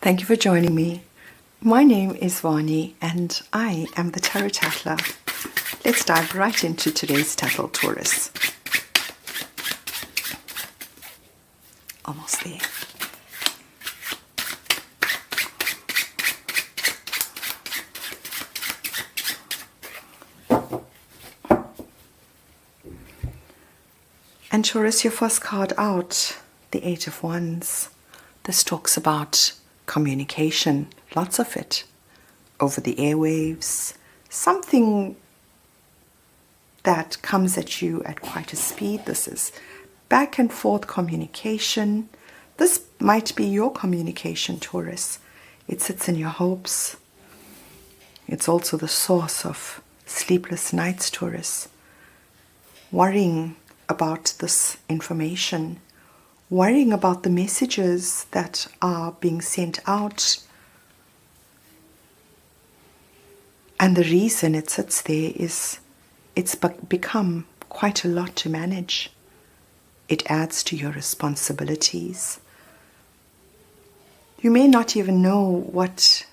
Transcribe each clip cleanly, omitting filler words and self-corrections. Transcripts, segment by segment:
Thank you for joining me. My name is Vani and I am the Tarot Tatler. Let's dive right into today's tattle, Taurus. Almost there. And Taurus, your first card out, the Eight of Wands. This talks about communication, lots of it, over the airwaves, something that comes at you at quite a speed. This is back and forth communication. This might be your communication, Taurus. It sits in your hopes. It's also the source of sleepless nights, Taurus. Worrying about this information, worrying about the messages that are being sent out. And the reason it sits there is it's become quite a lot to manage. It adds to your responsibilities. You may not even know what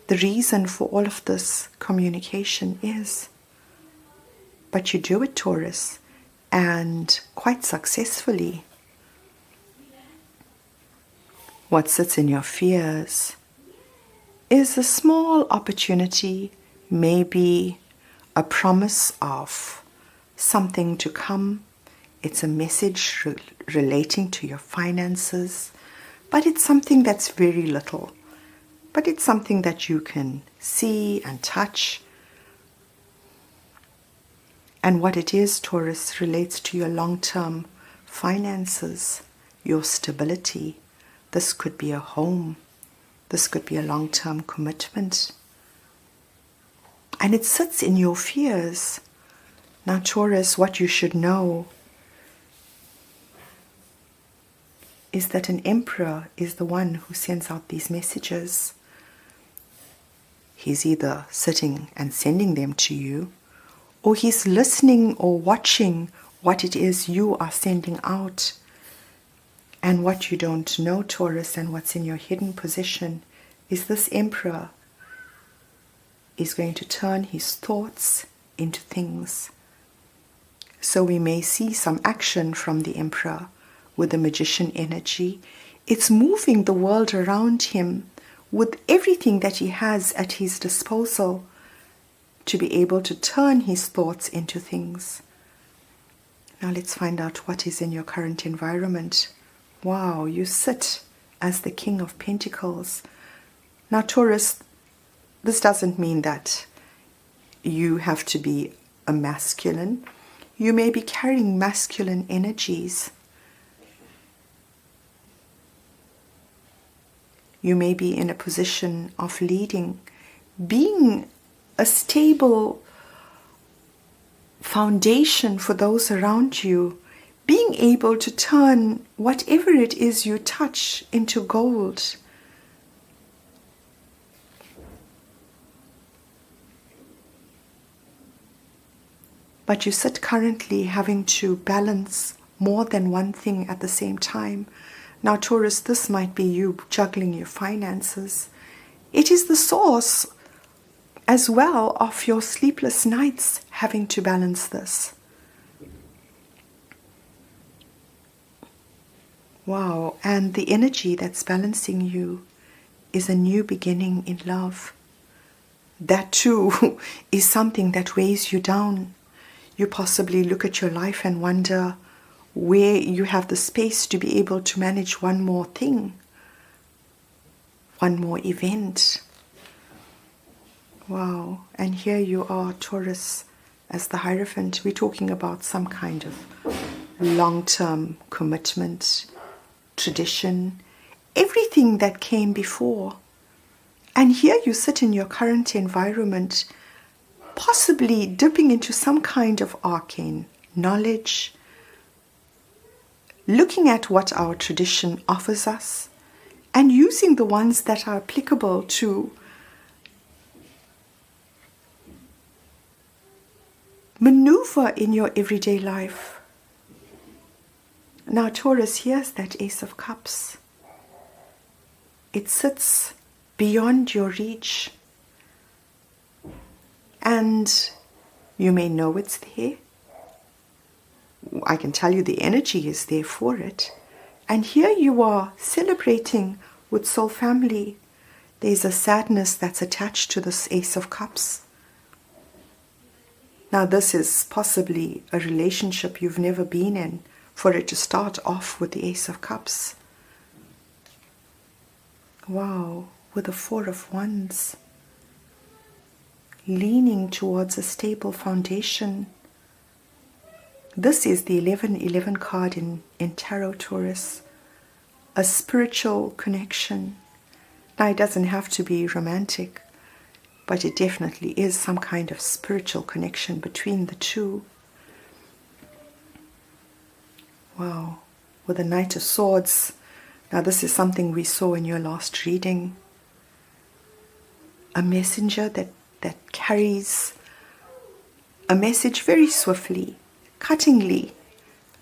the reason for all of this communication is. But you do it, Taurus, and quite successfully. What sits in your fears is a small opportunity, maybe a promise of something to come. It's a message relating to your finances, but it's something that's very little. But it's something that you can see and touch. And what it is, Taurus, relates to your long-term finances, your stability. This could be a home. This could be a long-term commitment. And it sits in your fears. Now, Taurus, what you should know is that an emperor is the one who sends out these messages. He's either sitting and sending them to you, or he's listening or watching what it is you are sending out. And what you don't know, Taurus, and what's in your hidden position is this emperor is going to turn his thoughts into things. So we may see some action from the emperor with the magician energy. It's moving the world around him with everything that he has at his disposal to be able to turn his thoughts into things. Now let's find out what is in your current environment. Wow, you sit as the King of Pentacles. Now, Taurus, this doesn't mean that you have to be a masculine. You may be carrying masculine energies. You may be in a position of leading, being a stable foundation for those around you, being able to turn whatever it is you touch into gold. But you sit currently having to balance more than one thing at the same time. Now, Taurus, this might be you juggling your finances. It is the source as well of your sleepless nights, having to balance this. Wow, and the energy that's balancing you is a new beginning in love. That too is something that weighs you down. You possibly look at your life and wonder where you have the space to be able to manage one more thing, one more event. Wow, and here you are, Taurus, as the Hierophant. We're talking about some kind of long-term commitment, tradition, everything that came before. And here you sit in your current environment, possibly dipping into some kind of arcane knowledge, looking at what our tradition offers us, and using the ones that are applicable to maneuver in your everyday life. Now, Taurus, here's that Ace of Cups. It sits beyond your reach. And you may know it's there. I can tell you the energy is there for it. And here you are celebrating with soul family. There's a sadness that's attached to this Ace of Cups. Now this is possibly a relationship you've never been in, for it to start off with the Ace of Cups. Wow, with the Four of Wands. Leaning towards a stable foundation. This is the 1111 card in Tarot, Taurus. A spiritual connection. Now it doesn't have to be romantic, but it definitely is some kind of spiritual connection between the two. Wow, with the Knight of Swords. Now this is something we saw in your last reading. A messenger that carries a message very swiftly, cuttingly,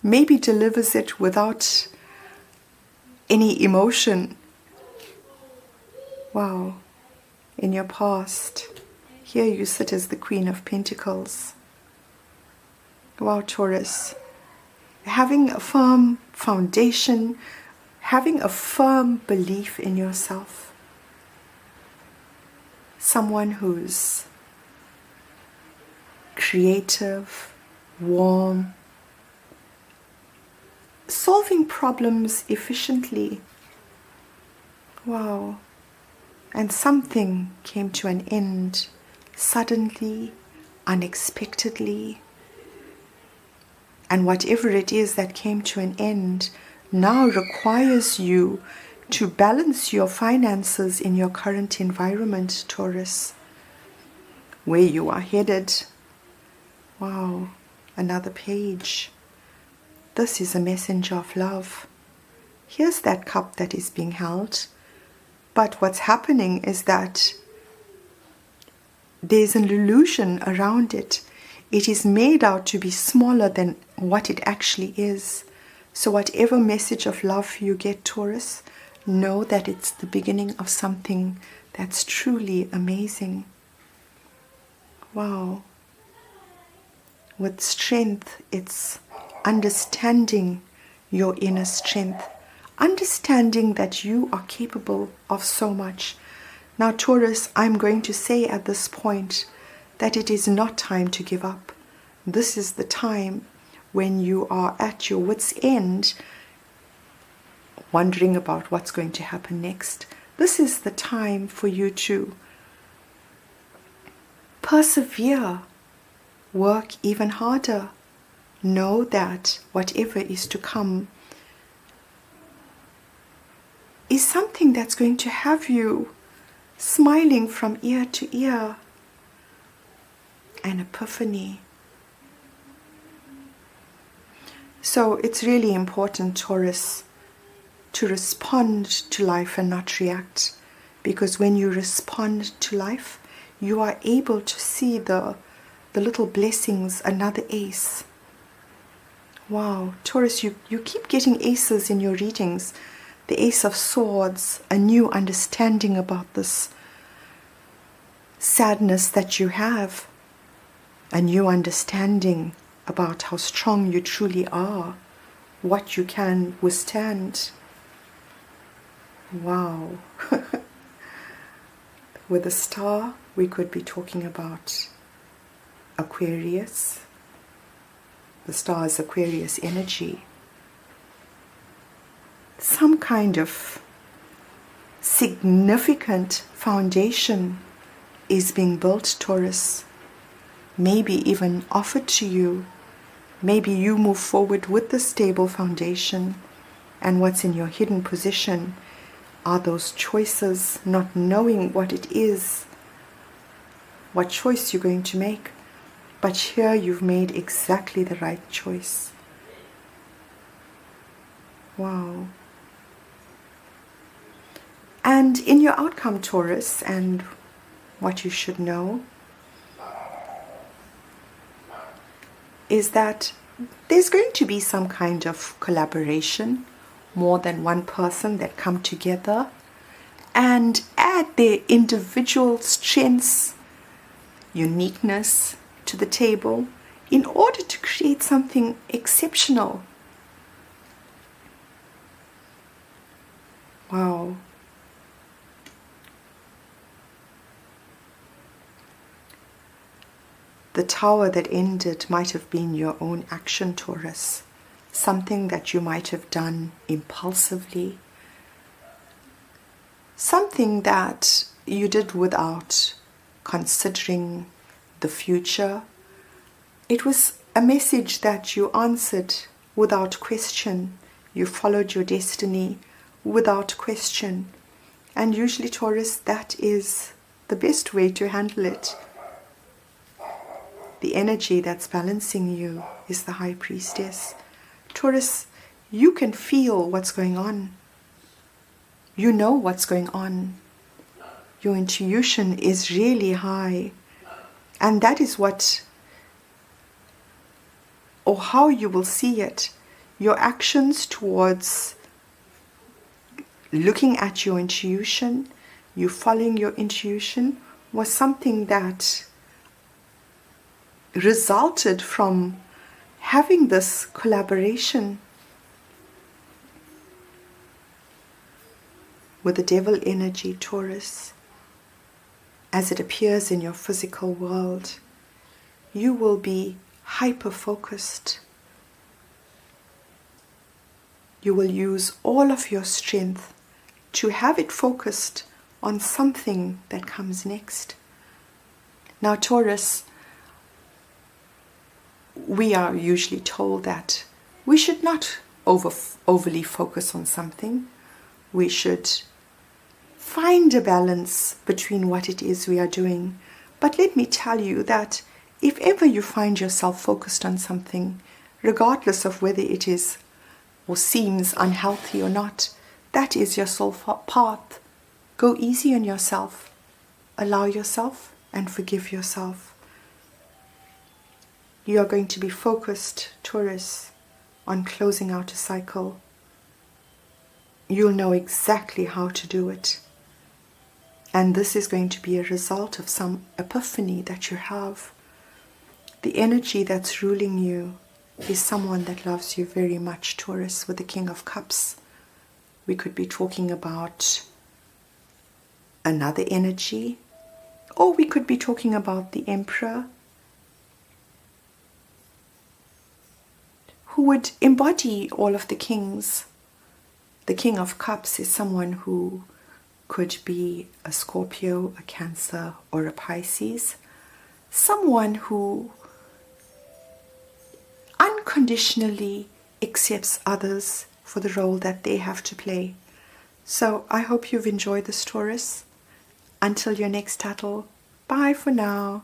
maybe delivers it without any emotion. Wow, in your past, here you sit as the Queen of Pentacles. Wow, Taurus, having a firm foundation, having a firm belief in yourself. Someone who's creative, warm, solving problems efficiently. Wow. And something came to an end suddenly, unexpectedly. And whatever it is that came to an end now requires you to balance your finances in your current environment, Taurus. Where you are headed. Wow, another page. This is a messenger of love. Here's that cup that is being held. But what's happening is that there's an illusion around it. It is made out to be smaller than what it actually is. So whatever message of love you get, Taurus, know that it's the beginning of something that's truly amazing. Wow. With strength, it's understanding your inner strength. Understanding that you are capable of so much. Now, Taurus, I'm going to say at this point that it is not time to give up. This is the time when you are at your wit's end, wondering about what's going to happen next. This is the time for you to persevere, work even harder. Know that whatever is to come is something that's going to have you smiling from ear to ear. An epiphany. So it's really important, Taurus, to respond to life and not react. Because when you respond to life, you are able to see the little blessings, another ace. Wow, Taurus, you keep getting aces in your readings. The Ace of Swords, a new understanding about this sadness that you have. A new understanding about how strong you truly are, what you can withstand. Wow. With a star, we could be talking about Aquarius. The star is Aquarius energy. Some kind of significant foundation is being built, Taurus. Maybe even offered to you. Maybe you move forward with the stable foundation, and what's in your hidden position are those choices, not knowing what it is, what choice you're going to make. But here you've made exactly the right choice. Wow. And in your outcome, Taurus, and what you should know is that there's going to be some kind of collaboration, more than one person that come together and add their individual strengths, uniqueness to the table in order to create something exceptional. Wow. The tower that ended might have been your own action, Taurus. Something that you might have done impulsively. Something that you did without considering the future. It was a message that you answered without question. You followed your destiny without question. And usually, Taurus, that is the best way to handle it. The energy that's balancing you is the High Priestess. Taurus, you can feel what's going on. You know what's going on. Your intuition is really high. And that is what, or how you will see it. Your actions towards looking at your intuition, you following your intuition, was something that resulted from having this collaboration with the devil energy, Taurus. As it appears in your physical world, you will be hyper-focused. You will use all of your strength to have it focused on something that comes next. Now, Taurus, we are usually told that we should not overly focus on something. We should find a balance between what it is we are doing. But let me tell you that if ever you find yourself focused on something, regardless of whether it is or seems unhealthy or not, that is your soul path. Go easy on yourself. Allow yourself and forgive yourself. You are going to be focused, Taurus, on closing out a cycle. You'll know exactly how to do it. And this is going to be a result of some epiphany that you have. The energy that's ruling you is someone that loves you very much, Taurus, with the King of Cups. We could be talking about another energy, or we could be talking about the Emperor, who would embody all of the kings. The King of Cups is someone who could be a Scorpio, a Cancer, or a Pisces. Someone who unconditionally accepts others for the role that they have to play. So I hope you've enjoyed this, Taurus. Until your next tattle, bye for now.